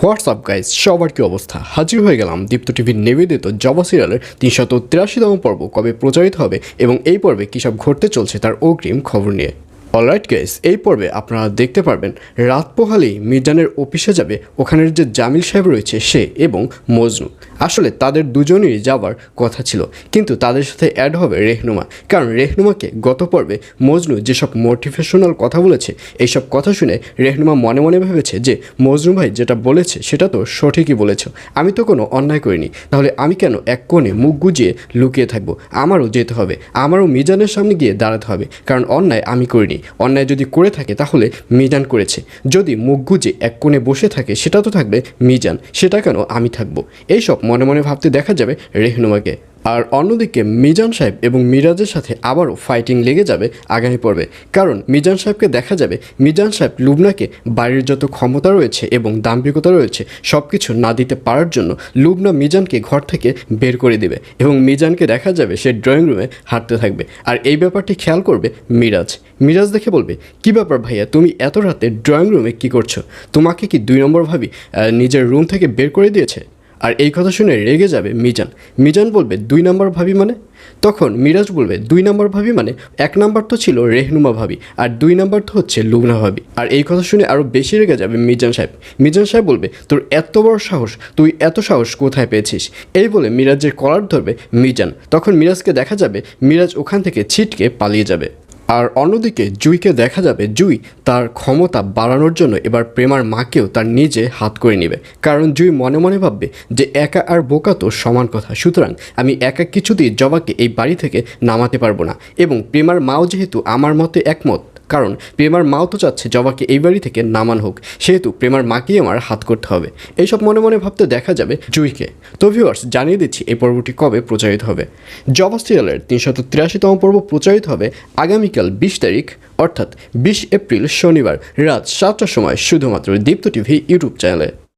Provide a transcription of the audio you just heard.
WhatsApp guys, সবার কি অবস্থা? হাজির হয়ে গেলাম দীপ্ত টিভির নিবেদিত জবা সিরিয়ালের ৩৮৩তম পর্ব কবে প্রচারিত হবে এবং এই পর্বে কী সব ঘটতে চলছে তার অগ্রিম খবর নিয়ে। অলরাইট গাইস, এই পর্বে আপনারা দেখতে পারবেন রাত পোহালেই মিজানের অফিসে যাবে ওখানের যে জামিল সাহেব রয়েছে সে এবং মজনু। আসলে তাদের দুজনেরই যাওয়ার কথা ছিল, কিন্তু তাদের সাথে অ্যাড হবে রেহনুমা, কারণ রেহনুমাকে গত পর্বে মজনু যেসব মোটিভেশনাল কথা বলেছে এইসব কথা শুনে রেহনুমা মনে মনে ভেবেছে যে মজনু ভাই যেটা বলেছে সেটা তো সঠিকই বলেছ, আমি তো কোনো অন্যায় করিনি, তাহলে আমি কেন এক কোণে মুখ গুজিয়ে লুকিয়ে থাকবো? আমারও যেতে হবে, আমারও মিজানের সামনে গিয়ে দাঁড়াতে হবে, কারণ অন্যায় আমি করিনি। অন্যায় যদি করে থাকে তাহলে মিজান করেছে, যদি মুখ গুজে এক কোণে বসে থাকে সেটা তো থাকবে মিজান, সেটা কেন আমি থাকবো? এইসব মনে মনে ভাবতে দেখা যাবে রেহনুমাকে। আর অন্যদিকে মিজান সাহেব এবং মিরাজের সাথে আবারও ফাইটিং লেগে যাবে আগামী পর্বে, কারণ মিজান সাহেবকে দেখা যাবে মিজান সাহেব লুবনাকে বাড়ির যত ক্ষমতা রয়েছে এবং দাম্ভিকতা রয়েছে সব কিছু না দিতে পারার জন্য লুবনা মিজানকে ঘর থেকে বের করে দেবে এবং মিজানকে দেখা যাবে সে ড্রয়িং রুমে হাঁটতে থাকবে। আর এই ব্যাপারটি খেয়াল করবে মিরাজ দেখে বলবে, কী ব্যাপার ভাইয়া, তুমি এত রাতে ড্রয়িং রুমে কী করছো? তোমাকে কি 2 নম্বর ভাবি নিজের রুম থেকে বের করে দিয়েছে? আর এই কথা শুনে রেগে যাবে মিজান বলবে, 2 নম্বর ভাবি মানে? তখন মিরাজ বলবে, 2 নম্বর ভাবি মানে 1 নম্বর তো ছিল রেহনুমা ভাবি আর 2 নম্বর তো হচ্ছে লুবনা ভাবি। আর এই কথা শুনে আরও বেশি রেগে যাবে মিজান সাহেব বলবে, তোর এত বড় সাহস, তুই এত সাহস কোথায় পেয়েছিস? এই বলে মিরাজের কলার ধরবে মিজান। তখন মিরাজকে দেখা যাবে মিরাজ ওখান থেকে ছিটকে পালিয়ে যাবে। আর অন্যদিকে জুইকে দেখা যাবে জুই তার ক্ষমতা বাড়ানোর জন্য এবার প্রেমার মাকেও তার নিজে হাত করে নেবে, কারণ জুই মনে মনে ভাববে যে একা আর বোকা তো সমান কথা, সুতরাং আমি একা কিছুতেই জবাকে এই বাড়ি থেকে নামাতে পারবো না, এবং প্রেমার মাও যেহেতু আমার মতে একমত, কারণ প্রেমার মাও তো চাচ্ছে জবাকে এই বাড়ি থেকে নামান হোক, সেহেতু প্রেমার মাকেই আমার হাত করতে হবে। এইসব মনে মনে ভাবতে দেখা যাবে জুইকে। তো ভিউয়ার্স, জানিয়ে দিচ্ছি এই পর্বটি কবে প্রচারিত হবে। জবা সিরিয়ালের ৩৮৩তম পর্ব প্রচারিত হবে আগামীকাল 20 তারিখ, অর্থাৎ 20 এপ্রিল শনিবার রাত 7টার সময় শুধুমাত্র দীপ্ত টিভি ইউটিউব চ্যানেলে।